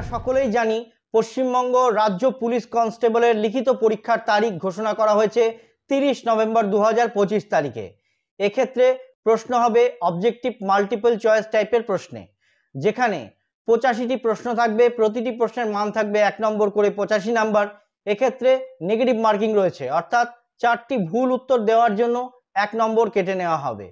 আমরা সকলেই জানি পশ্চিমবঙ্গ রাজ্য পুলিশ কনস্টেবলের লিখিত পরীক্ষার তারিখ ঘোষণা করা হয়েছে 30 নভেম্বর 2025 তারিখে। এক্ষেত্রে প্রশ্ন হবে অবজেক্টিভ মাল্টিপল চয়েস টাইপের প্রশ্নে, যেখানে 85টি প্রশ্ন থাকবে, প্রতিটি প্রশ্নের মান থাকবে 1 নম্বর করে 85 নাম্বার। এক্ষেত্রে নেগেটিভ মার্কিং রয়েছে, অর্থাৎ 4টি ভুল উত্তর দেওয়ার জন্য 1 নম্বর কেটে নেওয়া হবে।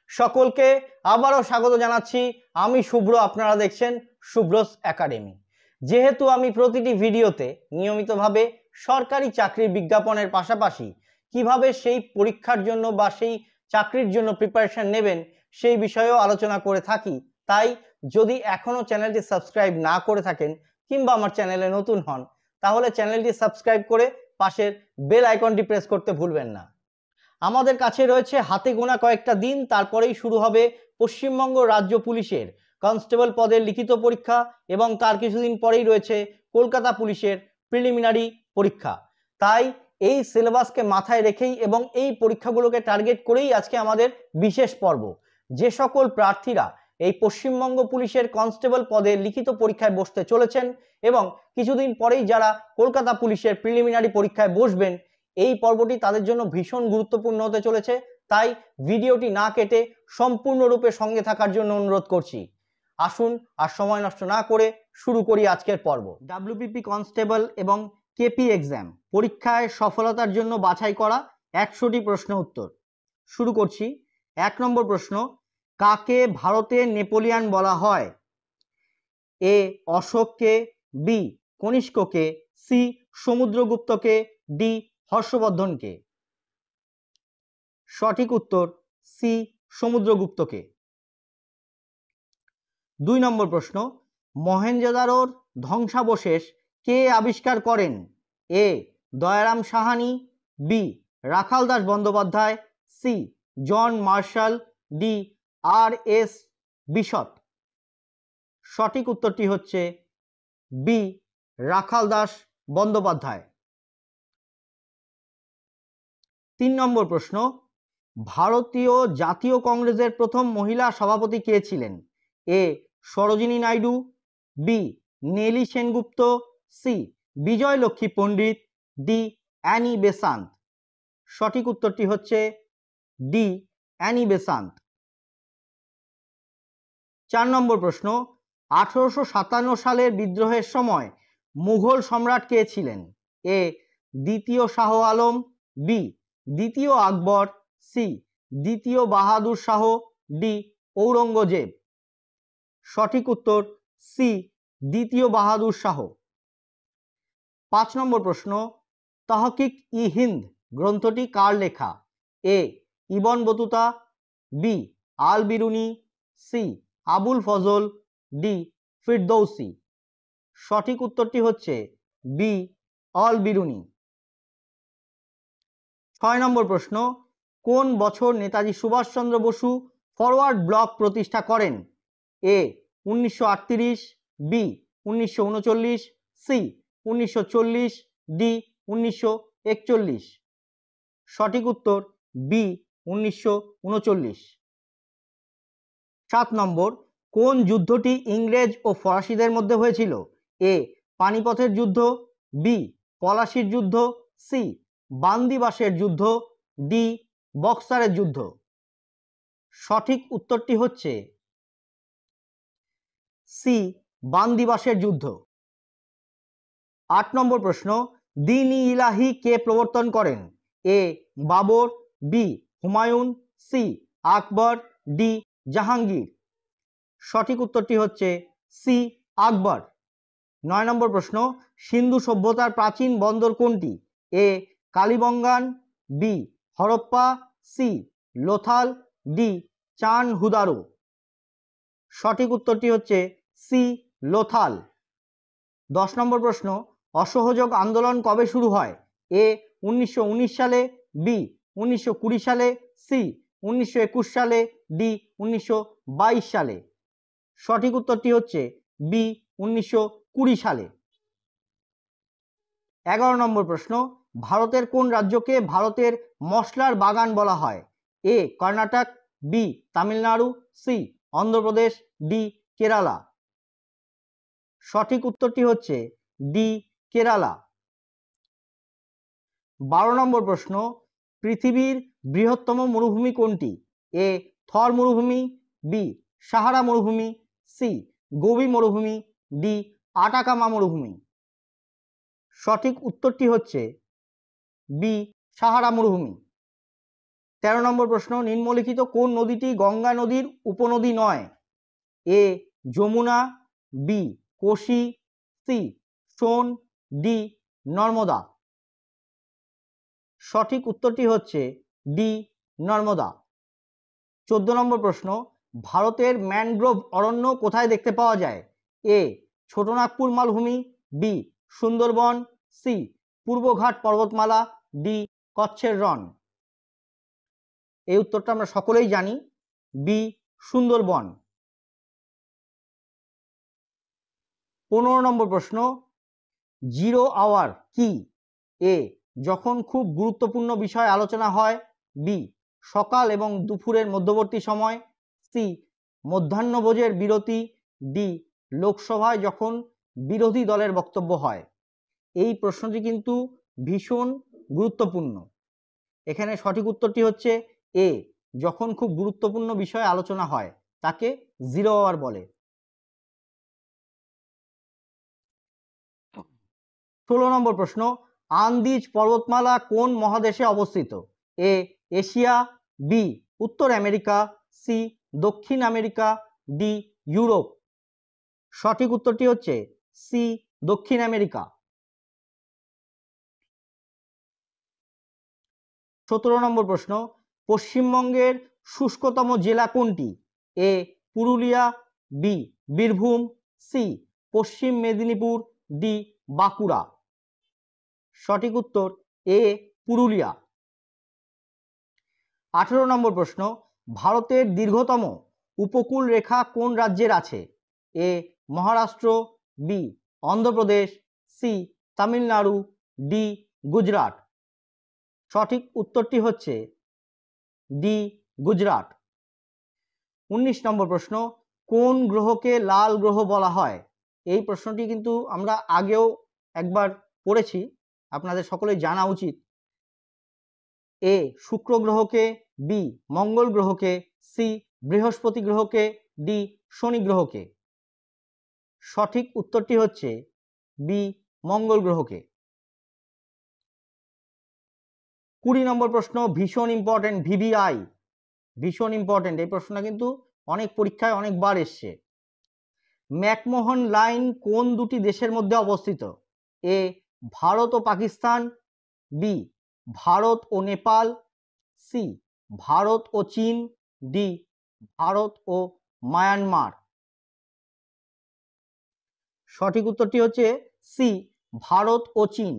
সকলকে আবারও স্বাগত জানাচ্ছি। আমি শুভ্র, আপনারা দেখছেন শুভ্রস একাডেমি। যেহেতু আমি প্রতিটি ভিডিওতে নিয়মিতভাবে সরকারি চাকরির বিজ্ঞাপনের পাশাপাশি কিভাবে সেই পরীক্ষার জন্য বা সেই চাকরির জন্য প্রিপারেশন নেবেন সেই বিষয়েও আলোচনা করে থাকি, তাই যদি এখনও চ্যানেলটি সাবস্ক্রাইব না করে থাকেন কিংবা আমার চ্যানেলে নতুন হন, তাহলে চ্যানেলটি সাবস্ক্রাইব করে পাশের বেল আইকনটি প্রেস করতে ভুলবেন না। আমাদের কাছে রয়েছে হাতে গোনা কয়েকটা দিন, তারপরেই শুরু হবে পশ্চিমবঙ্গ রাজ্য পুলিশের কনস্টেবল পদের লিখিত পরীক্ষা এবং তার কিছুদিন পরেই রয়েছে কলকাতা পুলিশের প্রিলিমিনারি পরীক্ষা। তাই এই সিলেবাসকে মাথায় রেখেই এবং এই পরীক্ষাগুলোকে টার্গেট করেই আজকে আমাদের বিশেষ পর্ব। যে সকল প্রার্থীরা এই পশ্চিমবঙ্গ পুলিশের কনস্টেবল পদে লিখিত পরীক্ষায় বসতে চলেছেন এবং কিছুদিন পরেই যারা কলকাতা পুলিশের প্রিলিমিনারি পরীক্ষায় বসবেন, এই পর্বটি তাদের জন্য ভীষণ গুরুত্বপূর্ণ হতে চলেছে। তাই ভিডিওটি না কেটে সম্পূর্ণরূপে সঙ্গে থাকার জন্য অনুরোধ করছি। আসুন আর সময় নষ্ট না করে শুরু করি আজকের পর্ব। ডাব্লিউবিপি কনস্টেবল এবং কেপি এক্সাম পরীক্ষায় সফলতার জন্য বাছাই করা 100টি প্রশ্ন উত্তর। শুরু করছি। 1 নম্বর প্রশ্ন, কাকে ভারতের নেপোলিয়ান বলা হয়? এ অশোককে, বি কনিষ্ককে, সি সমুদ্রগুপ্তকে, ডি হর্ষবর্ধনকে। সঠিক উত্তর সি সমুদ্রগুপ্তকে। 2 নম্বর প্রশ্ন, মহেঞ্জোদারোর ধ্বংসাবশেষ কে আবিষ্কার করেন? A Dayaram Sahani, B Rakhal Das Bandyopadhyay, C John Marshall, D R S. Bishop. সঠিক উত্তরটি হচ্ছে বি রাখাল দাস বন্দ্যোপাধ্যায়। 3 নম্বর প্রশ্ন, ভারতীয় জাতীয় কংগ্রেসের প্রথম মহিলা সভাপতি কে ছিলেন? A Sarojini Naidu, B Nellie Sengupta, C Vijayalakshmi Pandit, D Annie Besant. সঠিক উত্তরটি হচ্ছে ডি অ্যানি বেসান্ত। 4 নম্বর প্রশ্ন, 1857 সালের বিদ্রোহের সময় মুঘল সম্রাট কে ছিলেন? এ দ্বিতীয় শাহ আলম, বি দ্বিতীয় আকবর, সি দ্বিতীয় বাহাদুর শাহ, ডি ঔরঙ্গজেব। সঠিক উত্তর সি দ্বিতীয় বাহাদুর শাহ। 5 নম্বর প্রশ্ন, তহকিক ই হিন্দ গ্রন্থটি কার লেখা? A Ibn Battuta, B Al Biruni, C Abul Fazl, D Firdausi. সঠিক উত্তরটি হচ্ছে বি আল বিরুনি। 6 নম্বর প্রশ্ন, কোন বছর নেতাজি সুভাষচন্দ্র বসু ফরওয়ার্ড ব্লক প্রতিষ্ঠা করেন? এ 1938, বি 1939, সি 1940, ডি 1941। সঠিক উত্তর বি 1939। 7 নম্বর, কোন যুদ্ধটি ইংরেজ ও ফরাসিদের মধ্যে হয়েছিল? এ পানিপথের যুদ্ধ, বি পলাশির যুদ্ধ, সি বান্দিবাসের যুদ্ধ, ডি বক্সারের যুদ্ধ। সঠিক উত্তরটি হচ্ছে সি বান্দিবাসের যুদ্ধ। 8 নম্বর প্রশ্ন, দ্বীন-ই-ইলাহি কে প্রবর্তন করেন? এ বাবর, বি হুমায়ুন, সি আকবর, ডি জাহাঙ্গীর। সঠিক উত্তরটি হচ্ছে সি আকবর। 9 নম্বর প্রশ্ন, সিন্ধু সভ্যতার প্রাচীন বন্দর কোনটি? A Kalibangan, B Harappa, C Lothal, D Chanhudaro. সঠিক উত্তরটি হচ্ছে সি লোথাল। 10 নম্বর প্রশ্ন, অসহযোগ আন্দোলন কবে শুরু হয়? এ 1919 সালে, বি 1920 সালে, সি 1921 সালে, ডি 1922 সালে। সঠিক উত্তরটি হচ্ছে বি 1920 সালে। 11 নম্বর প্রশ্ন, ভারতের কোন রাজ্যকে ভারতের মশলার বাগান বলা হয়? A Karnataka, B Tamil Nadu, C Andhra Pradesh, D Kerala. সঠিক উত্তরটি হচ্ছে ডি কেরালা। 12 নম্বর প্রশ্ন, পৃথিবীর বৃহত্তম মরুভূমি কোনটি? এ থর মরুভূমি, বি সাহারা মরুভূমি, সি গোবি মরুভূমি, ডি আটাকামা মরুভূমি। সঠিক উত্তরটি হচ্ছে বি সাহারা মরুভূমি। 13 নম্বর প্রশ্ন, নিম্নলিখিত কোন নদীটি গঙ্গা নদীর উপনদী নয়? এ যমুনা, বি কোশি, সি সোন, ডি নর্মদা। সঠিক উত্তরটি হচ্ছে ডি নর্মদা। 14 নম্বর প্রশ্ন, ভারতের ম্যানগ্রোভ অরণ্য কোথায় দেখতে পাওয়া যায়? এ ছোটনাগপুর মালভূমি, বি সুন্দরবন, সি পূর্বঘাট পর্বতমালা, ডি কচ্ছের রণ। এই উত্তরটা আমরা সকলেই জানি, বি সুন্দরবন। 15 নম্বর প্রশ্ন, জিরো আওয়ার কি? এ যখন খুব গুরুত্বপূর্ণ বিষয় আলোচনা হয়, বি সকাল এবং দুপুরের মধ্যবর্তী সময়, সি মধ্যাহ্নভোজের বিরতি, ডি লোকসভায় যখন বিরোধী দলের বক্তব্য হয়। এই প্রশ্নটি কিন্তু ভীষণ গুরুত্বপূর্ণ। এখানে সঠিক উত্তরটি হচ্ছে এ যখন খুব গুরুত্বপূর্ণ বিষয় আলোচনা হয় তাকে জিরো আওয়ার বলে। 16 নম্বর প্রশ্ন, আন্দিজ পর্বতমালা কোন মহাদেশে অবস্থিত? এ এশিয়া, বি উত্তর আমেরিকা, সি দক্ষিণ আমেরিকা, ডি ইউরোপ। সঠিক উত্তরটি হচ্ছে সি দক্ষিণ আমেরিকা। 17 নম্বর প্রশ্ন, পশ্চিমবঙ্গের শুষ্কতম জেলা কোনটি? এ পুরুলিয়া, বি বীরভূম, সি পশ্চিম মেদিনীপুর, ডি বাঁকুড়া। সঠিক উত্তর এ পুরুলিয়া। 18 নম্বর প্রশ্ন, ভারতের দীর্ঘতম উপকূল রেখা কোন রাজ্যের আছে? A Maharashtra, B Andhra Pradesh, C Tamil Nadu, D Gujarat. সঠিক উত্তরটি হচ্ছে ডি গুজরাট। 19 নম্বর প্রশ্ন, কোন গ্রহকে লাল গ্রহ বলা হয়? এই প্রশ্নটি কিন্তু আমরা আগেও একবার পড়েছি, আপনাদের সকলেই জানা উচিত। এ শুক্র গ্রহকে, বি মঙ্গল গ্রহকে, সি বৃহস্পতি গ্রহকে, ডি শনি গ্রহকে। সঠিক উত্তরটি হচ্ছে বি মঙ্গল গ্রহকে। 20 নম্বর প্রশ্ন, ভীষণ ইম্পর্টেন্ট, ভিভিআই ভীষণ ইম্পর্টেন্ট। এই প্রশ্নটা কিন্তু অনেক পরীক্ষায় অনেকবার এসছে। ম্যাকমোহন লাইন কোন দুটি দেশের মধ্যে অবস্থিত? এ ভারত ও পাকিস্তান, বি ভারত ও নেপাল, সি ভারত ও চীন, ডি ভারত ও মায়ানমার। সঠিক উত্তরটি হচ্ছে সি ভারত ও চীন।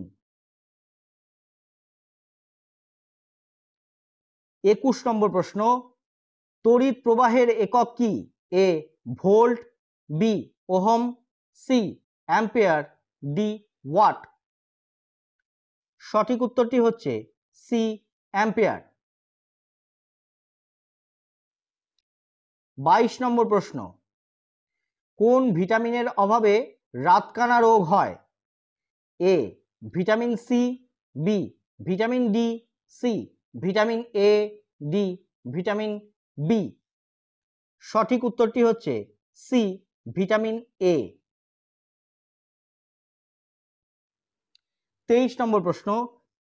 21 নম্বর প্রশ্ন, তড়িৎ প্রবাহের একক কি? A volt, B ohm, C ampere, D watt. সঠিক উত্তরটি হচ্ছে সি অ্যাম্পিয়ার। 22 নম্বর প্রশ্ন, কোন ভিটামিনের অভাবে রাতকানা রোগ হয়? A vitamin C, B vitamin D, C vitamin A, D vitamin B. সঠিক উত্তরটি হচ্ছে সি ভিটামিন এ। 23 নম্বর প্রশ্ন,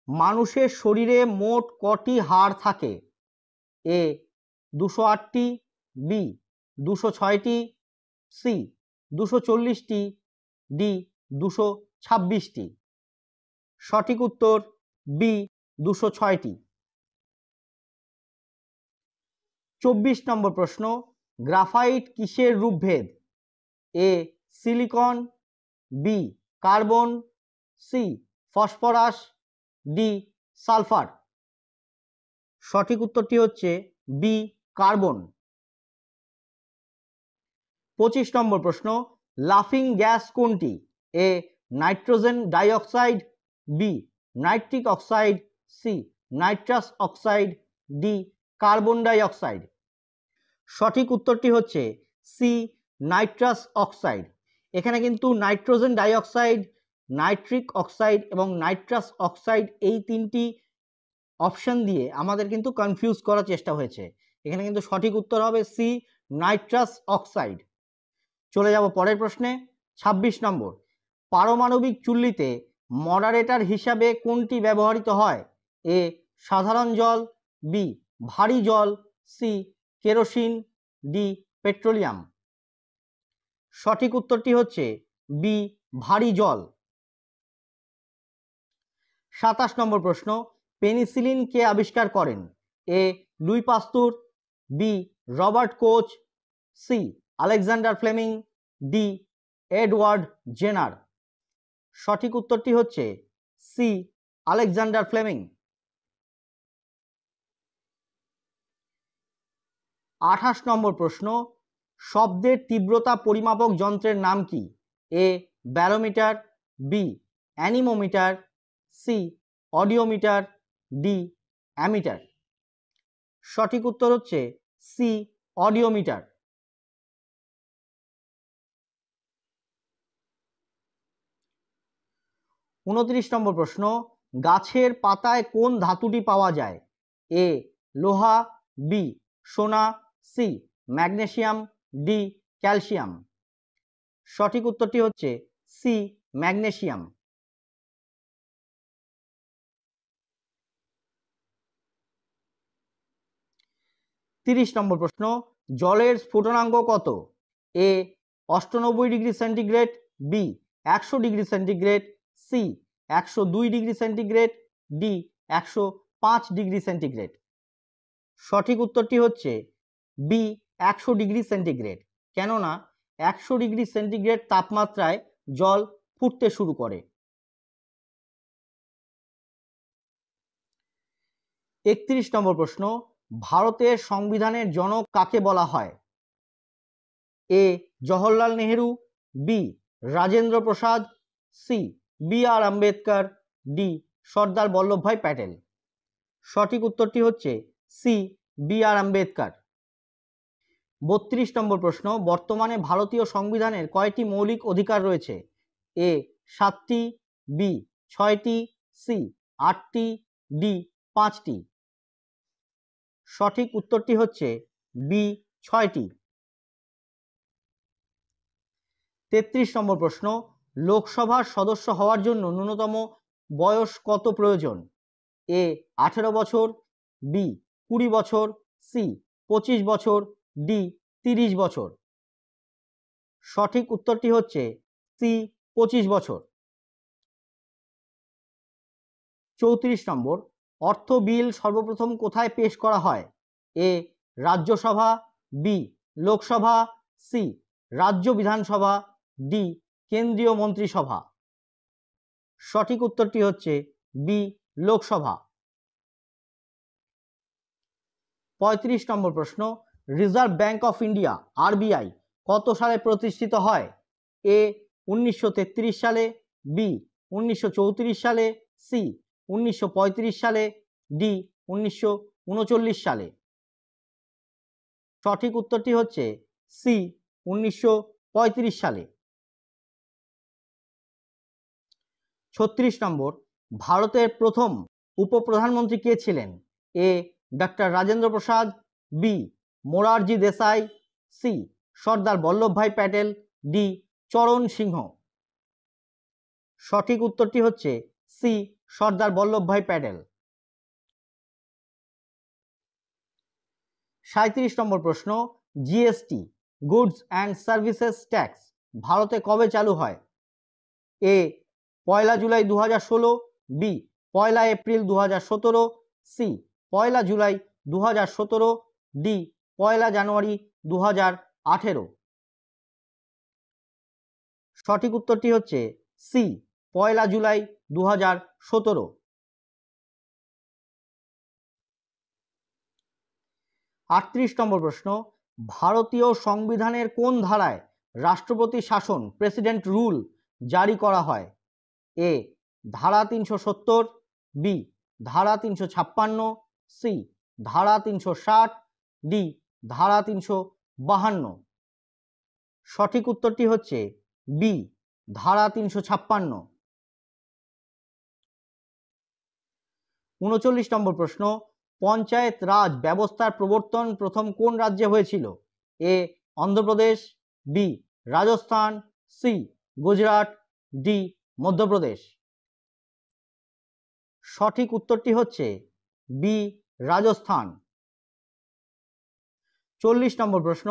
মানুষের শরীরে মোট কটি হাড় থাকে? এ 208টি, বি 206টি, সি 240টি, ডি 226টি। সঠিক উত্তর বি 206টি। 24 নম্বর প্রশ্ন, গ্রাফাইট কিসের রূপভেদ? A silicon, B carbon, C phosphorus, D sulphur. সঠিক উত্তরটি হচ্ছে বি কার্বন। 25 নম্বর প্রশ্ন, লাফিং গ্যাস কোনটি? A nitrogen dioxide, B nitric oxide, C nitrous oxide, D carbon dioxide. সঠিক উত্তরটি হচ্ছে সি নাইট্রাস অক্সাইড। এখানে কিন্তু নাইট্রোজেন ডাইঅক্সাইড, নাইট্রিক অক্সাইড এবং নাইট্রাস অক্সাইড এই তিনটি অপশন দিয়ে আমাদের কিন্তু কনফিউজ করার চেষ্টা হয়েছে। এখানে কিন্তু সঠিক উত্তর হবে সি, নাইট্রাস অক্সাইড। চলে যাব পরের প্রশ্নে। 26 নম্বর, পারমাণবিক চুল্লিতে মডারেটর হিসাবে কোনটি ব্যবহৃত হয়? এ সাধারণ জল, বি ভারী জল, সি কেরোসিন, ডি পেট্রোলিয়াম। সঠিক উত্তরটি হচ্ছে বি ভারী জল। 27 নম্বর প্রশ্ন, পেনিসিলিন কে আবিষ্কার করেন? A Louis Pasteur, B Robert Koch, C Alexander Fleming, D Edward Jenner. সঠিক উত্তরটি হচ্ছে সি আলেকজান্ডার ফ্লেমিং। 28 নম্বর প্রশ্ন, শব্দের তীব্রতা পরিমাপক যন্ত্রের নাম কি? A barometer, B anemometer, C audiometer, D ammeter. সঠিক উত্তর হচ্ছে সি অডিওমিটার। 29 নম্বর প্রশ্ন, গাছের পাতায় কোন ধাতুটি পাওয়া যায়? এ লোহা, বি সোনা, সি ম্যাগনেসিয়াম, ডি ক্যালসিয়াম। সঠিক উত্তরটি হচ্ছে সি ম্যাগনেসিয়াম। 30 নম্বর প্রশ্ন, জলের স্ফুটনাঙ্ক কত? A 98 degree centigrade, B 100 degree centigrade, C 102 degree centigrade, D 105 degree centigrade. সঠিক উত্তরটি হচ্ছে বি 100 ডিগ্রি সেন্টিগ্রেড। কেননা 100 ডিগ্রি সেন্টিগ্রেড তাপমাত্রায় জল ফুটতে শুরু করে। 31 নম্বর প্রশ্ন, ভারতের সংবিধানের জনক কাকে বলা হয়? এ Jawaharlal Nehru, B Rajendra Prasad, C B আর আম্বেদকর, ডি সর্দার বল্লভভাই প্যাটেল। সঠিক উত্তরটি হচ্ছে সি বি আর আম্বেদকর। 32 নম্বর প্রশ্ন, বর্তমানে ভারতীয় সংবিধানের কয়টি মৌলিক অধিকার রয়েছে? এ 7টি, বি 6টি, সি 8টি, ডি 5টি। সঠিক উত্তরটি হচ্ছে বি 6টি। 33 নম্বর প্রশ্ন, লোকসভার সদস্য হওয়ার জন্য ন্যূনতম বয়স কত প্রয়োজন? এ 18 বছর, বি 20 বছর, সি 25 বছর, ডি 30 বছর। সঠিক উত্তরটি হচ্ছে সি 25 বছর। 34 নম্বর, অর্থ বিল সর্বপ্রথম কোথায় পেশ করা হয়? এ রাজ্যসভা, বি লোকসভা, সি রাজ্য বিধানসভা, ডি কেন্দ্রীয় মন্ত্রিসভা। সঠিক উত্তরটি হচ্ছে বি লোকসভা। 35 নম্বর প্রশ্ন, reserve bank of India RBI কত সালে প্রতিষ্ঠিত হয়? এ 1933 সালে, বি 1934 সালে, সি 1935 সালে, ডি 1939 সালে। সঠিক উত্তরটি হচ্ছে সি 1935 সালে। 36 নম্বর, ভারতের প্রথম উপপ্রধানমন্ত্রী কে ছিলেন? A doctor Rajendra Prasad, B Morarji Desai, C Sardar Vallabhbhai Patel, D Charan Singh. সঠিক উত্তরটি হচ্ছে সি সর্দার বল্লভভাই প্যাটেল। 37 নম্বর প্রশ্ন, GST goods and services tax ভারতে কবে চালু হয়? A 1 July 2016, B 1 April 2017, C 1 July 2017, D 1 January 2018। সঠিক উত্তরটি হচ্ছে সি 1 জুলাই 2017। 38 নম্বর প্রশ্ন, ভারতীয় সংবিধানের কোন ধারায় রাষ্ট্রপতি শাসন প্রেসিডেন্ট রুল জারি করা হয়? এ ধারা 370, বি ধারা 356, সি ধারা 360, ডি ধারা 352। সঠিক উত্তরটি হচ্ছে বি ধারা 356। 39 নম্বর প্রশ্ন, পঞ্চায়েত রাজ ব্যবস্থার প্রবর্তন প্রথম কোন রাজ্যে হয়েছিল? A Andhra Pradesh, B Rajasthan, C Gujarat, D Madhya Pradesh. সঠিক উত্তরটি হচ্ছে বি রাজস্থান। 40 নম্বর প্রশ্ন,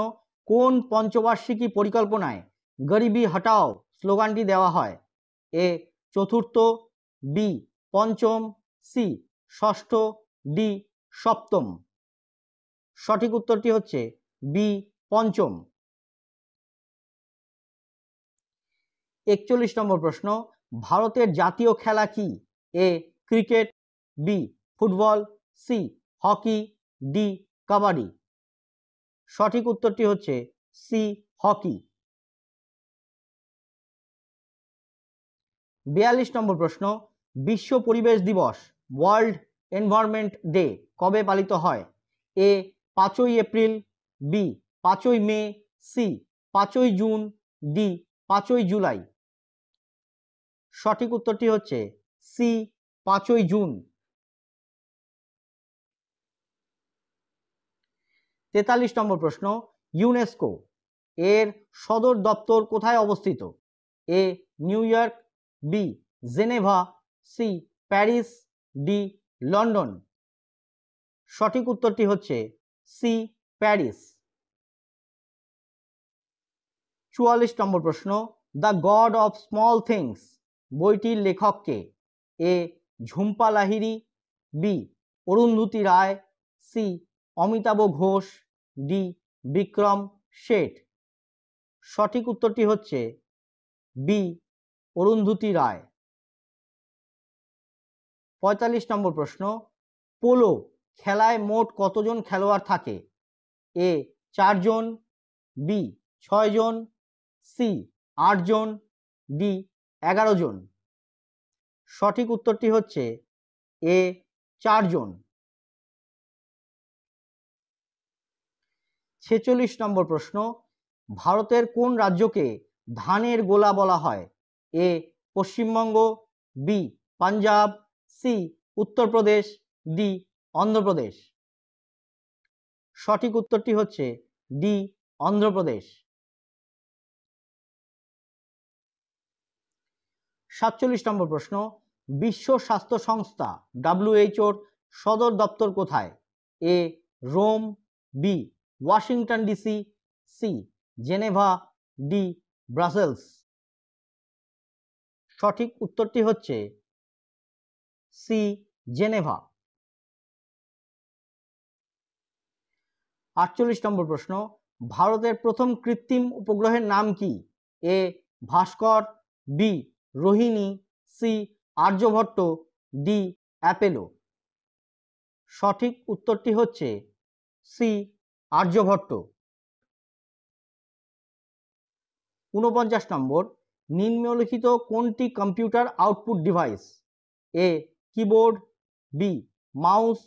কোন পঞ্চবার্ষিকী পরিকল্পনায় গরিবি হটাও স্লোগানটি দেওয়া হয়? এ চতুর্থ, বি পঞ্চম, সি ষষ্ঠ, ডি সপ্তম। সঠিক উত্তরটি হচ্ছে বি পঞ্চম। 41 নম্বর প্রশ্ন, ভারতের জাতীয় খেলা কি? A cricket, B football, C hockey, D kabaddi. সঠিক উত্তরটি হচ্ছে সি হকি। 42 নম্বর প্রশ্ন, বিশ্ব পরিবেশ দিবস ওয়ার্ল্ড এনভায়রনমেন্ট ডে কবে পালিত হয়? এ 5ই এপ্রিল, বি 5ই মে, সি 5ই জুন, ডি 5ই জুলাই। সঠিক উত্তরটি হচ্ছে সি 5ই জুন। 43 নম্বর প্রশ্ন, ইউনেস্কো এর সদর দপ্তর কোথায় অবস্থিত? A New York, B Geneva, C Paris, D London. সঠিক উত্তরটি হচ্ছে সি প্যারিস। 44 নম্বর প্রশ্ন, The God of Small Things বইটির লেখক কে? A Jhumpa Lahiri, B Arundhati Roy, C Amitav Ghosh, D Vikram Seth. সঠিক উত্তরটি হচ্ছে বি অরুন্ধতী রায়। 45 নম্বর প্রশ্ন, পোলো খেলায় মোট কতজন খেলোয়াড় থাকে? এ 4 জন, বি 6 জন, সি 8 জন, ডি 11 জন। সঠিক উত্তরটি হচ্ছে এ 4 জন। 46 নম্বর প্রশ্ন, ভারতের কোন রাজ্যকে ধানের গোলা বলা হয়? A Paschimbanga, B Punjab, C Uttar Pradesh, D Andhra Pradesh. সঠিক উত্তরটি হচ্ছে ডি অন্ধ্রপ্রদেশ। 47 নম্বর প্রশ্ন, বিশ্ব স্বাস্থ্য সংস্থা WHO সদর দপ্তর কোথায়? A Rome, B Washington DC, C Geneva, D Brussels. সঠিক উত্তরটি হচ্ছে সি জেনেভা। 48 নম্বর প্রশ্ন, ভারতের প্রথম কৃত্রিম উপগ্রহের নাম কি? A Bhaskara, B Rohini, C Aryabhata, D Apollo. সঠিক উত্তরটি হচ্ছে সি আর্যভট্ট। 49 নম্বর, নিম্নলিখিত কোনটি computer output device? A keyboard, B mouse,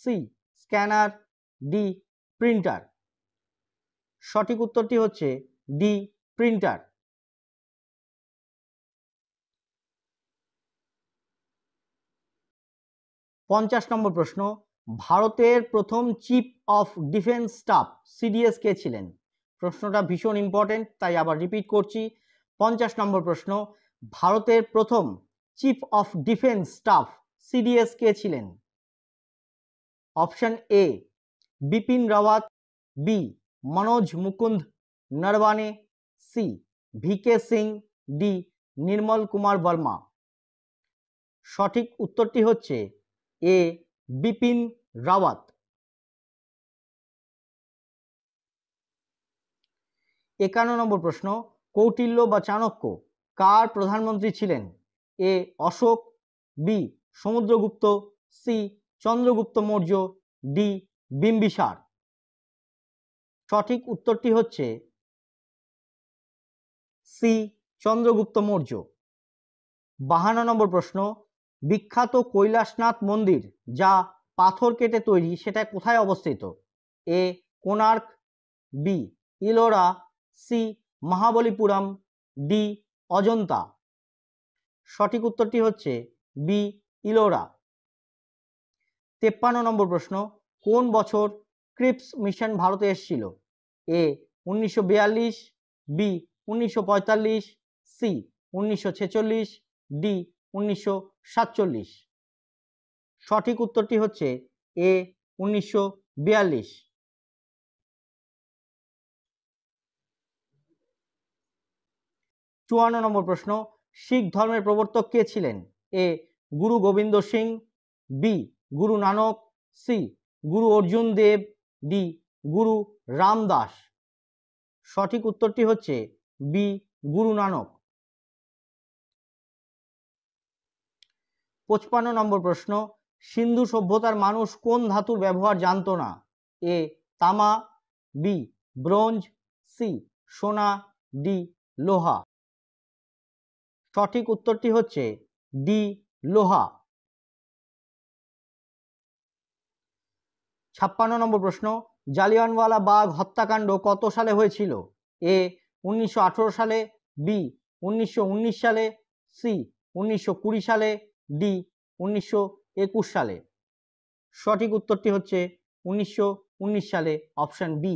C scanner, D printer. সঠিক উত্তরটি হচ্ছে ডি প্রিন্টার। 50 নম্বর প্রশ্ন, ভারতের প্রথম chief of defence staff CDS কে ছিলেন? প্রশ্নটা ভীষণ ইম্পর্টেন্ট, তাই আবার রিপিট করছি। 50 নম্বর প্রশ্ন, ভারতের প্রথম chief of defence staff CDS কে ছিলেন? Option A Bipin Rawat, B Manoj Mukund Naravane, C V K Singh, D Nirmal Kumar Verma. সঠিক উত্তরটি হচ্ছে এ বিপিন রাওয়াত। 51 নম্বর প্রশ্ন, কৌটিল্য বা চাণক্য কার প্রধানমন্ত্রী ছিলেন? A Ashoka, B Samudragupta, C Chandragupta Maurya, D Bimbisara. সঠিক উত্তরটি হচ্ছে সি চন্দ্রগুপ্ত মৌর্য। 52 নম্বর প্রশ্ন, বিখ্যাত কৈলাসনাথ মন্দির যা পাথর কেটে তৈরি সেটা কোথায় অবস্থিত? A Konark, B Ellora, C Mahabalipuram, D Ajanta. সঠিক উত্তরটি হচ্ছে বি ইলোরা। 53 নম্বর প্রশ্ন, কোন বছর ক্রিপস মিশন ভারতে এসেছিল? এ 1942, বি 1945, সি 1946, ডি 1947। সঠিক উত্তরটি হচ্ছে এ 1942। 54 নম্বর প্রশ্ন, শিখ ধর্মের প্রবর্তক কে ছিলেন? এ গুরু গোবিন্দ সিং, বি গুরু নানক, সি গুরু অর্জুন দেব, ডি গুরু রামদাস। সঠিক উত্তরটি হচ্ছে বি গুরু নানক। 55 নম্বর প্রশ্ন, সিন্ধু সভ্যতার মানুষ কোন ধাতুর ব্যবহার জানতো না? এ তামা, বি ব্রোঞ্জ, সি সোনা, ডি লোহা। সঠিক উত্তরটি হচ্ছে ডি লোহা। 56 নম্বর প্রশ্ন, জালিয়ানওয়ালা বাগ হত্যাকাণ্ড কত সালে হয়েছিল? এ 1918 সালে, বি 1919 সালে, সি 1920 সালে, ডি 1921 সালে। সঠিক উত্তরটি হচ্ছে 1919 সালে, অপশন বি।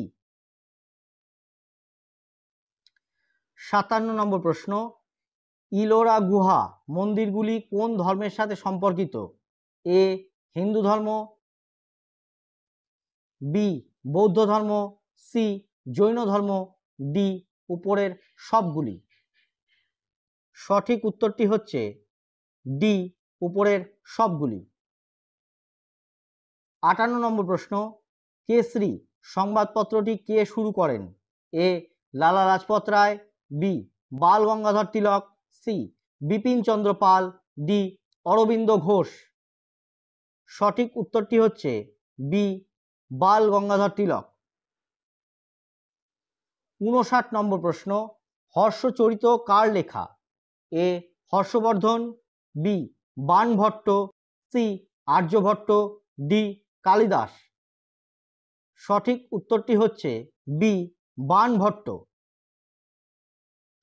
57 নম্বর প্রশ্ন, ইলোরা গুহা মন্দিরগুলি কোন ধর্মের সাথে সম্পর্কিত? এ হিন্দু ধর্ম, বি বৌদ্ধ ধর্ম, সি জৈন ধর্ম, ডি উপরের সবগুলি। সঠিক উত্তরটি হচ্ছে ডি উপরের সবগুলি। 58 নম্বর প্রশ্ন, কেসরি সংবাদপত্রটি কে শুরু করেন? এ লালা লাজপত রায়, বি বাল গঙ্গাধর তিলক, সি বিপিন চন্দ্র পাল, ডি অরবিন্দ ঘোষ। সঠিক উত্তরটি হচ্ছে বি বাল গঙ্গাধর তিলক। 59 নম্বর প্রশ্ন, হর্ষচরিত কার লেখা? A Harshavardhana, B Banabhatta, C Aryabhata, D Kalidasa. সঠিক উত্তরটি হচ্ছে বি বাণভট্ট।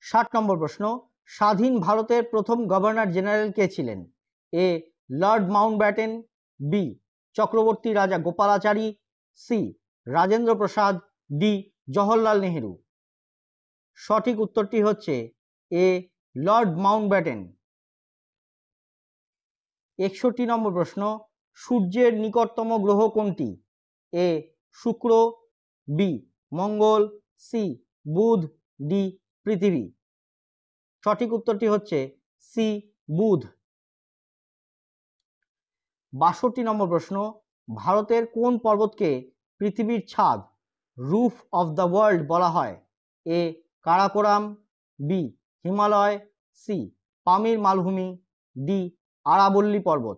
60 নম্বর প্রশ্ন, স্বাধীন ভারতের প্রথম গভর্নর জেনারেল কে ছিলেন? এ লর্ড মাউন্টব্যাটেন, বি চক্রবর্তী রাজা গোপালাচারী, সি রাজেন্দ্র প্রসাদ, ডি জওহরলাল নেহেরু। সঠিক উত্তরটি হচ্ছে এ লর্ড মাউন্টব্যাটেন। 61 নম্বর প্রশ্ন, সূর্যের নিকটতম গ্রহ কোনটি? এ শুক্র, বি মঙ্গল, সি বুধ, ডি পৃথিবী। সঠিক উত্তরটি হচ্ছে সি বুধ। 62 নম্বর প্রশ্ন, ভারতের কোন পর্বতকে পৃথিবীর ছাদ রুফ অফ দ্য ওয়ার্ল্ড বলা হয়? A Karakoram, B Himalaya, C Pamir মালভূমি, ডি আরাবল্লী পর্বত।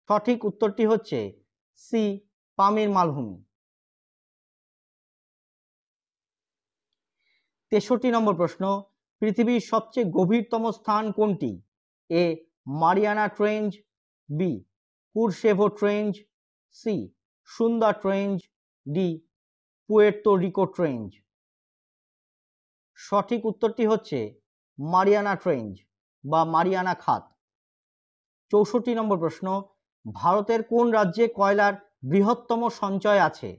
সঠিক উত্তরটি হচ্ছে সি পামির মালভূমি। 63 নম্বর প্রশ্ন, পৃথিবীর সবচেয়ে গভীরতম স্থান কোনটি? এ মারিয়ানা ট্রেঞ্চ, বি কুরশেভো trench, C Sunda trench, D Puerto Rico trench. সঠিক উত্তরটি হচ্ছে মারিয়ানা ট্রেঞ্চ বা মারিয়ানা খাত। 64 নম্বর প্রশ্ন, ভারতের কোন রাজ্যে কয়লার বৃহত্তম সঞ্চয় আছে?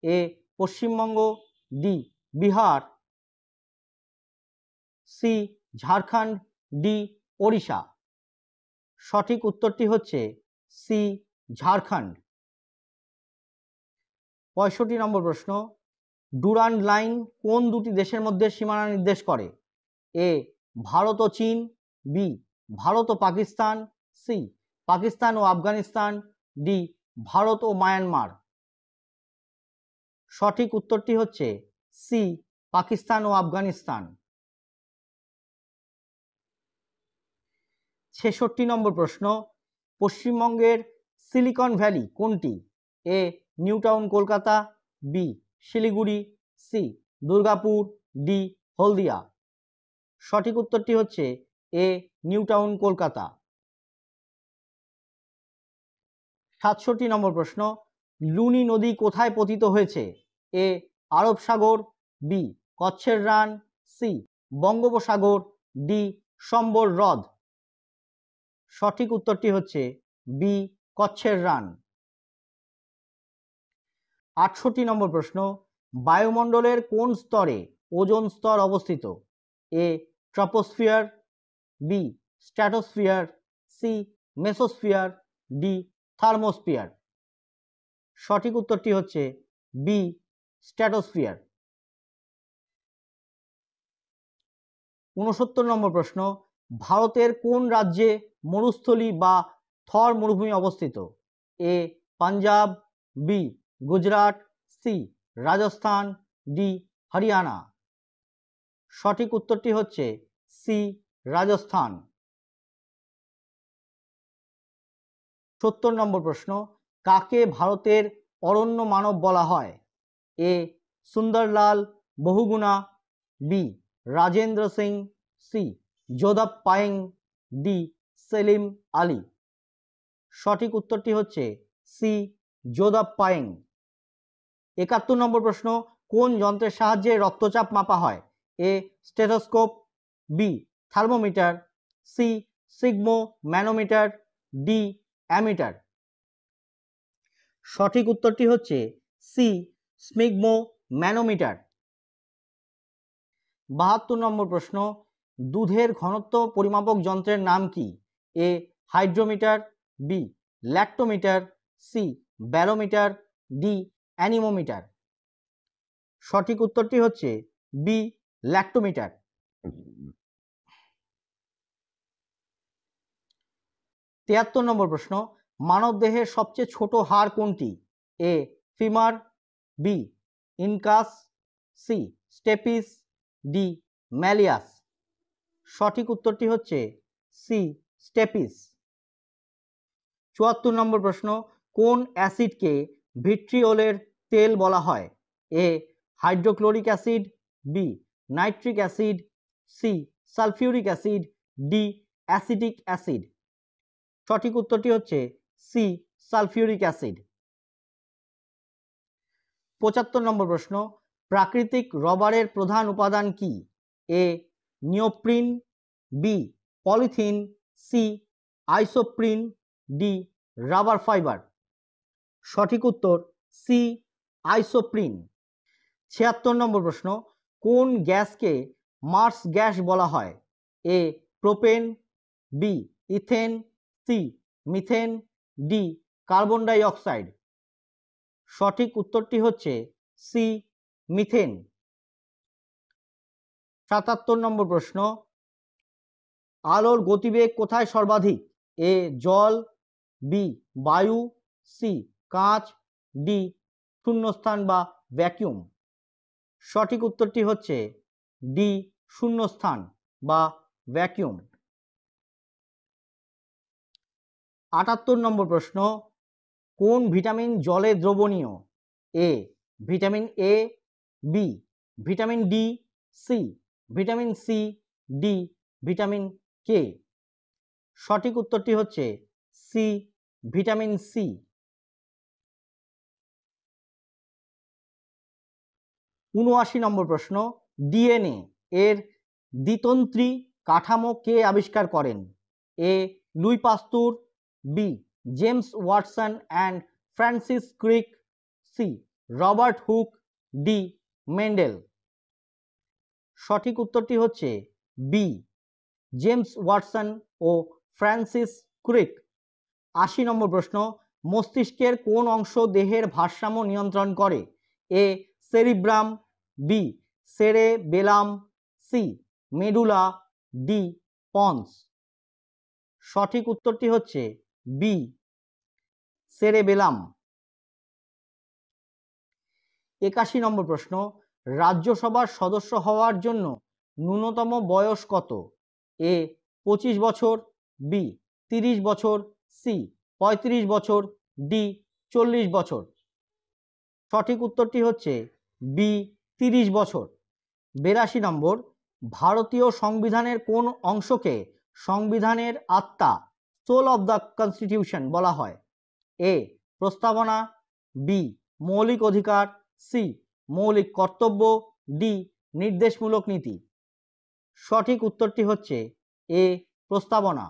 A Paschimbanga, D Bihar, C Jharkhand, D Odisha. সঠিক উত্তরটি হচ্ছে সি ঝাড়খণ্ড। 65 নম্বর প্রশ্ন, ডুরান্ড লাইন কোন দুটি দেশের মধ্যে সীমানা নির্দেশ করে? এ ভারত ও চীন, বি ভারত ও পাকিস্তান, সি পাকিস্তান ও আফগানিস্তান, ডি ভারত ও মায়ানমার। সঠিক উত্তরটি হচ্ছে সি পাকিস্তান ও আফগানিস্তান। 66 নম্বর প্রশ্ন, পশ্চিমবঙ্গের সিলিকন ভ্যালি কোনটি? A New Town Kolkata, B Siliguri, C Durgapur, D Haldia. সঠিক উত্তরটি হচ্ছে A New Town Kolkata. 67 number প্রশ্ন, লুনি নদী কোথায় পতিত হয়েছে? এ আরব সাগর, বি কচ্ছের রান, সি বঙ্গোপসাগর, ডি সম্বর হ্রদ। সঠিক উত্তরটি হচ্ছে বি কচ্ছের রান। 68 নম্বর প্রশ্ন, বায়ুমণ্ডলের কোন স্তরে ওজোন স্তর অবস্থিত? A troposphere, B stratosphere, C mesosphere, D thermosphere. সঠিক উত্তরটি হচ্ছে বি স্ট্র্যাটোস্ফিয়ার। 69 নম্বর প্রশ্ন, ভারতের কোন রাজ্যে মরুস্থলী বা থর মরুভূমি অবস্থিত? A Punjab, B Gujarat, C Rajasthan, D Haryana. সঠিক উত্তরটি হচ্ছে সি রাজস্থান। 70 নম্বর প্রশ্ন, কাকে ভারতের অরণ্য মানব বলা হয়? A Sunderlal Bahuguna, B Rajendra Singh, C Jodha Payeng, D Salim Ali. সঠিক উত্তরটি হচ্ছে সি যোধা পায়েং। 71 নম্বর প্রশ্ন, কোন যন্ত্রের সাহায্যে রক্তচাপ মাপা হয়? A stethoscope, B thermometer, C sphygmomanometer, D ammeter. সঠিক উত্তরটি হচ্ছে সি স্মিগমো ম্যানোমিটার। 72 নম্বর প্রশ্ন, দুধের ঘনত্ব পরিমাপক যন্ত্রের নাম কি? A hydrometer, B lactometer, C barometer, D anemometer. সঠিক উত্তরটি হচ্ছে বি ল্যাক্টোমিটার। 73 নম্বর প্রশ্ন, মানবদেহের সবচেয়ে ছোট হাড় কোনটি? A femur, B incus, C stapes, D malleus. সঠিক উত্তরটি হচ্ছে সি স্টেপিস। 74 নম্বর প্রশ্ন, কোন অ্যাসিডকে ভিট্রিওলের তেল বলা হয়? A hydrochloric acid, B nitric acid, C sulphuric acid, D acetic acid. সঠিক উত্তরটি হচ্ছে সি সালফিউরিক অ্যাসিড। 75 নম্বর প্রশ্ন, প্রাকৃতিক রবারের প্রধান উপাদান কি? A neoprene, B polythene, C isoprene, D rubber fibre. সঠিক উত্তর সি আইসোপ্রিন। 76 নম্বর প্রশ্ন, কোন গ্যাসকে মার্স গ্যাস বলা হয়? A propane, B ethane, C methane, D carbon dioxide. সঠিক উত্তরটি হচ্ছে সি মিথেন। 77 নম্বর প্রশ্ন, আলোর গতিবেগ কোথায় সর্বাধিক? এ জল, বি বায়ু, সি কাঁচ, ডি শূন্যস্থান বা ভ্যাকিউম। সঠিক উত্তরটি হচ্ছে ডি শূন্যস্থান বা ভ্যাকিউম। 78 নম্বর প্রশ্ন, কোন ভিটামিন জলে দ্রবণীয়? A vitamin A, B vitamin D, C vitamin C, D vitamin K. সঠিক উত্তরটি হচ্ছে সি ভিটামিন সি। 79 নম্বর প্রশ্ন, ডিএনএ এর দ্বিতন্ত্রী কাঠামো কে আবিষ্কার করেন? A Louis Pasteur, B James Watson and Francis Crick, C Robert Hooke, D Mendel. সঠিক উত্তরটি হচ্ছে বি জেমস ওয়াটসন ও ফ্রান্সিস ক্রিক। 80 নম্বর প্রশ্ন, মস্তিষ্কের কোন অংশ দেহের ভারসাম্য নিয়ন্ত্রণ করে? A cerebrum, B cerebellum, C medulla, D pons. সঠিক উত্তরটি হচ্ছে বি সেরেবেলাম। 81 নম্বর প্রশ্ন, রাজ্যসভার সদস্য হওয়ার জন্য ন্যূনতম বয়স কত? এ 25 বছর, বি 30 বছর, সি 35 বছর, ডি 40 বছর। সঠিক উত্তরটি হচ্ছে বি 30 বছর। 82 নম্বর, ভারতীয় সংবিধানের কোন অংশকে সংবিধানের আত্মা সোল অফ দ্য কনস্টিটিউশন বলা হয়? এ প্রস্তাবনা, বি মৌলিক অধিকার, সি মৌলিক কর্তব্য, ডি নির্দেশমূলক নীতি। সঠিক উত্তরটি হচ্ছে এ প্রস্তাবনা।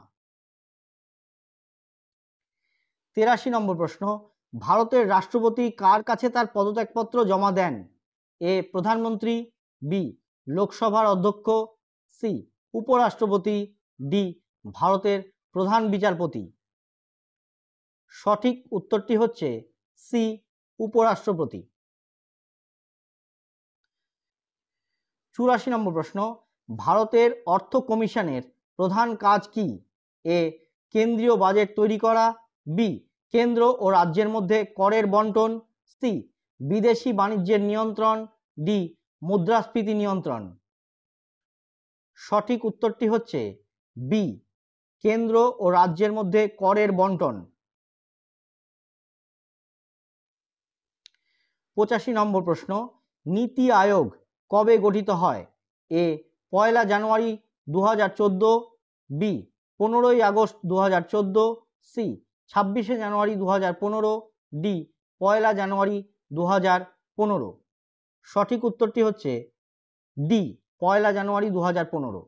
83 নম্বর প্রশ্ন, ভারতের রাষ্ট্রপতি কার কাছে তার পদত্যাগপত্র জমা দেন? এ প্রধানমন্ত্রী, বি লোকসভার অধ্যক্ষ, সি উপরাষ্ট্রপতি, ডি ভারতের প্রধান বিচারপতি। সঠিক উত্তরটি হচ্ছে সি উপরাষ্ট্রপতি। 84 নম্বর প্রশ্ন, ভারতের অর্থ কমিশনের প্রধান কাজ কি? এ কেন্দ্রীয় বাজেট তৈরি করা, বি কেন্দ্র ও রাজ্যের মধ্যে করের বন্টন, সি বিদেশি বাণিজ্যের নিয়ন্ত্রণ, ডি মুদ্রাস্ফীতি নিয়ন্ত্রণ। সঠিক উত্তরটি হচ্ছে বি কেন্দ্র ও রাজ্যের মধ্যে করের বন্টন। 85 নম্বর প্রশ্ন, নীতি আয়োগ কবে গঠিত হয়? A 1 January 2014, B 15 August 2014, C 26 January 2015, D 1 জানুয়ারি 2015। সঠিক উত্তরটি হচ্ছে ডি 1 জানুয়ারি 2015।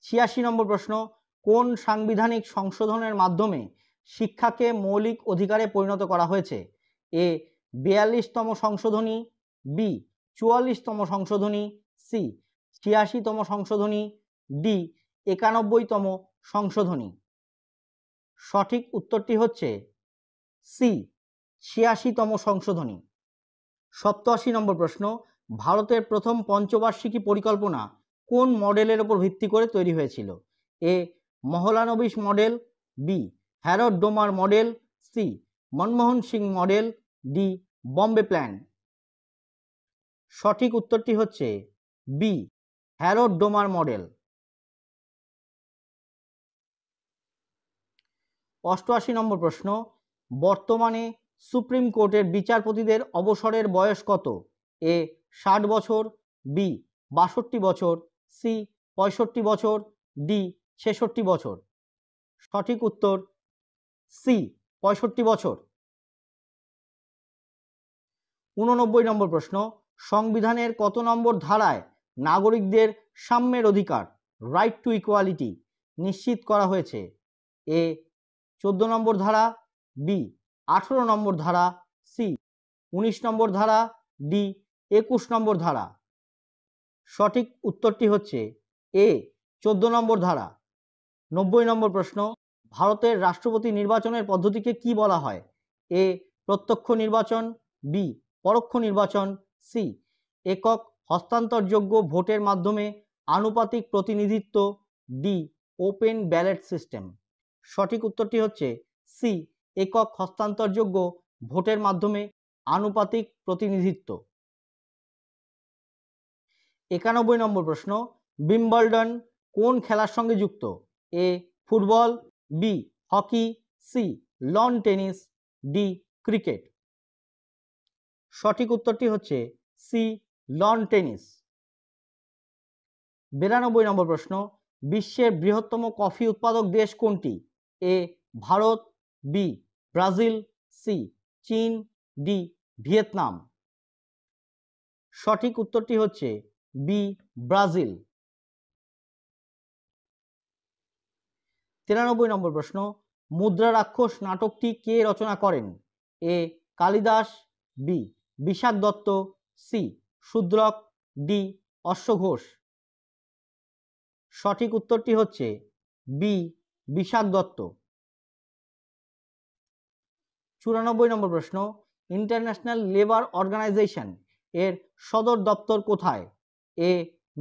86 নম্বর প্রশ্ন, কোন সাংবিধানিক সংশোধনের মাধ্যমে শিক্ষাকে মৌলিক অধিকারে পরিণত করা হয়েছে? এ 42তম সংশোধনী, বি 44তম সংশোধনী, সি 86তম সংশোধনী, ডি 91তম সংশোধনী। সঠিক উত্তরটি হচ্ছে সি 86তম সংশোধনী। 87 নম্বর প্রশ্ন, ভারতের প্রথম পঞ্চবার্ষিকী পরিকল্পনা কোন মডেলের উপর ভিত্তি করে তৈরি হয়েছিল? A Mahalanobis model, B Harrod Domar model, C Manmohan Singh model, D Bombay plan. সঠিক উত্তরটি হচ্ছে B Harrod Domar model. 88 number প্রশ্ন, বর্তমানে সুপ্রিম কোর্টের বিচারপতিদের অবসরের বয়স কত? এ 60 বছর, বি 62 বছর, সি 65 বছর, ডি 66 বছর। সঠিক উত্তর সি 65 বছর। 89 নম্বর প্রশ্ন, সংবিধানের কত নম্বর ধারায় নাগরিকদের সাম্যের অধিকার, রাইট টু ইকুয়ালিটি নিশ্চিত করা হয়েছে? এ 14 নম্বর ধারা, বি 18 নম্বর ধারা, সি 19 নম্বর ধারা, ডি 21 নম্বর ধারা। সঠিক উত্তরটি হচ্ছে এ 14 নম্বর ধারা। 90 নম্বর প্রশ্ন, ভারতের রাষ্ট্রপতি নির্বাচনের পদ্ধতিকে কি বলা হয়? এ প্রত্যক্ষ নির্বাচন, বি পরোক্ষ নির্বাচন, সি একক হস্তান্তরযোগ্য ভোটের মাধ্যমে আনুপাতিক প্রতিনিধিত্ব, ডি ওপেন ব্যালট সিস্টেম। সঠিক উত্তরটি হচ্ছে সি একক হস্তান্তরযোগ্য ভোটের মাধ্যমে আনুপাতিক প্রতিনিধিত্ব। 91 নম্বর প্রশ্ন, উইম্বলডন কোন খেলার সঙ্গে যুক্ত? A football, B hockey, C lawn tennis, D cricket. সঠিক উত্তরটি হচ্ছে সি লন টেনিস। 92 নম্বর প্রশ্ন, বিশ্বের বৃহত্তম কফি উৎপাদক দেশ কোনটি? এ ভারত, বি ব্রাজিল, সি চীন, ডি ভিয়েতনাম। সঠিক উত্তরটি হচ্ছে বি ব্রাজিল। 93 নম্বর প্রশ্ন, মুদ্রা রাক্ষস নাটকটি কে রচনা করেন? A Kalidasa, B Vishakhadatta, C Shudraka, D অশ্বঘোষ। সঠিক উত্তরটি হচ্ছে বি বিশাখ দত্ত। 94 নম্বর প্রশ্ন, ইন্টারন্যাশনাল লেবার অর্গানাইজেশন এর সদর দপ্তর কোথায়? A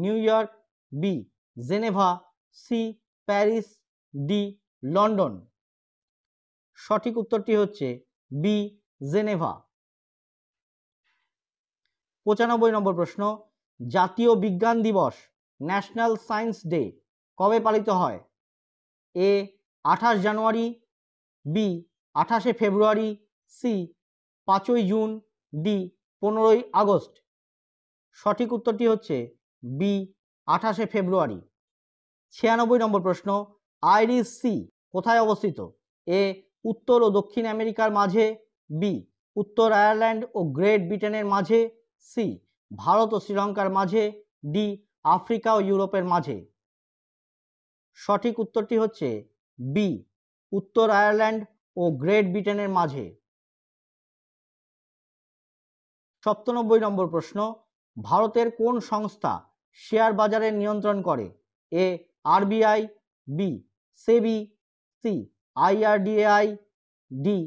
New York, B Geneva, C Paris, D London. সঠিক উত্তরটি হচ্ছে বি জেনেভা। 95 নম্বর প্রশ্ন, জাতীয় বিজ্ঞান দিবস ন্যাশনাল সায়েন্স ডে কবে পালিত হয়? এ 28 জানুয়ারি, বি 28শে ফেব্রুয়ারি, সি 5ই জুন, ডি 15ই আগস্ট। সঠিক উত্তরটি হচ্ছে বি 28শে ফেব্রুয়ারি। 96 নম্বর প্রশ্ন, আইরিশ সি কোথায় অবস্থিত? এ উত্তর ও দক্ষিণ আমেরিকার মাঝে, বি উত্তর আয়ারল্যান্ড ও গ্রেট ব্রিটেনের মাঝে, সি ভারত ও শ্রীলঙ্কার মাঝে, ডি আফ্রিকা ও ইউরোপের মাঝে? সঠিক উত্তরটি হচ্ছে বি, উত্তর আয়ারল্যান্ড ও গ্রেট ব্রিটেনের মাঝে। 97 নম্বর প্রশ্ন, ভারতের কোন সংস্থা শেয়ার বাজারের নিয়ন্ত্রণ করে? এ আরবিআই, বি সেবি, সি আইআরডিএআই, ডি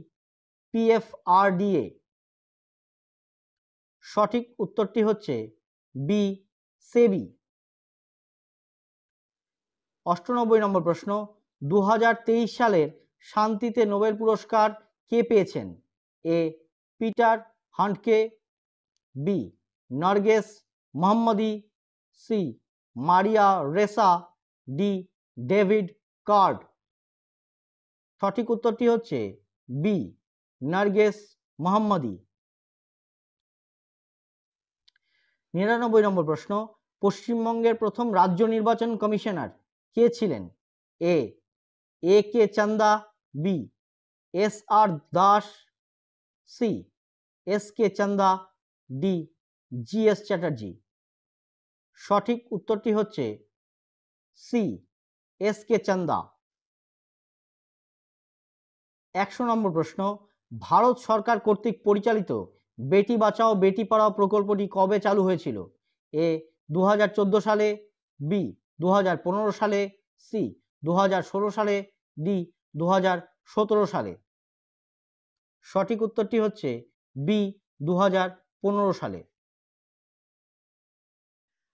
পিএফআরডিএ। সঠিক উত্তরটি হচ্ছে বি সেবি। 98 নম্বর প্রশ্ন, 2023 সালের শান্তিতে নোবেল পুরস্কার কে পেয়েছেন? A Peter Handke, B Narges Mohammadi, C Maria Ressa, D David Card. সঠিক উত্তরটি হচ্ছে বি নার্গেস মোহাম্মদী। 99 নম্বর প্রশ্ন, পশ্চিমবঙ্গের প্রথম রাজ্য নির্বাচন কমিশনার কে ছিলেন? এ কে চান্দা, বি এস আর দাস, সি এস কে চান্দা, ডি জি এস চ্যাটার্জি। সঠিক উত্তরটি হচ্ছে সি এস কে চান্দা। 100 নম্বর প্রশ্ন, ভারত সরকার কর্তৃক পরিচালিত বেটি বাঁচাও বেটি পড়াও প্রকল্পটি কবে চালু হয়েছিল? এ 2014 সালে, বি 2015 সালে, সি 2016 সালে, ডি 2017 সালে। সঠিক উত্তরটি হচ্ছে বি 2015 সালে।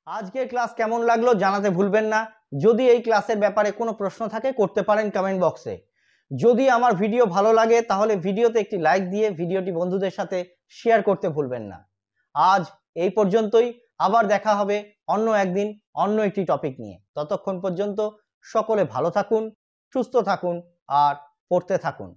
আজকের ক্লাস কেমন লাগলো জানাতে ভুলবেন না। যদি এই ক্লাসের ব্যাপারে কোনো প্রশ্ন থাকে করতে পারেন কমেন্ট বক্সে। যদি আমার ভিডিও ভালো লাগে তাহলে ভিডিওতে একটি লাইক দিয়ে ভিডিওটি বন্ধুদের সাথে শেয়ার করতে ভুলবেন না। আজ এই পর্যন্তই, আবার দেখা হবে অন্য একদিন অন্য একটি টপিক নিয়ে। ততক্ষণ পর্যন্ত সকলে ভালো থাকুন, সুস্থ থাকুন আর পড়তে থাকুন।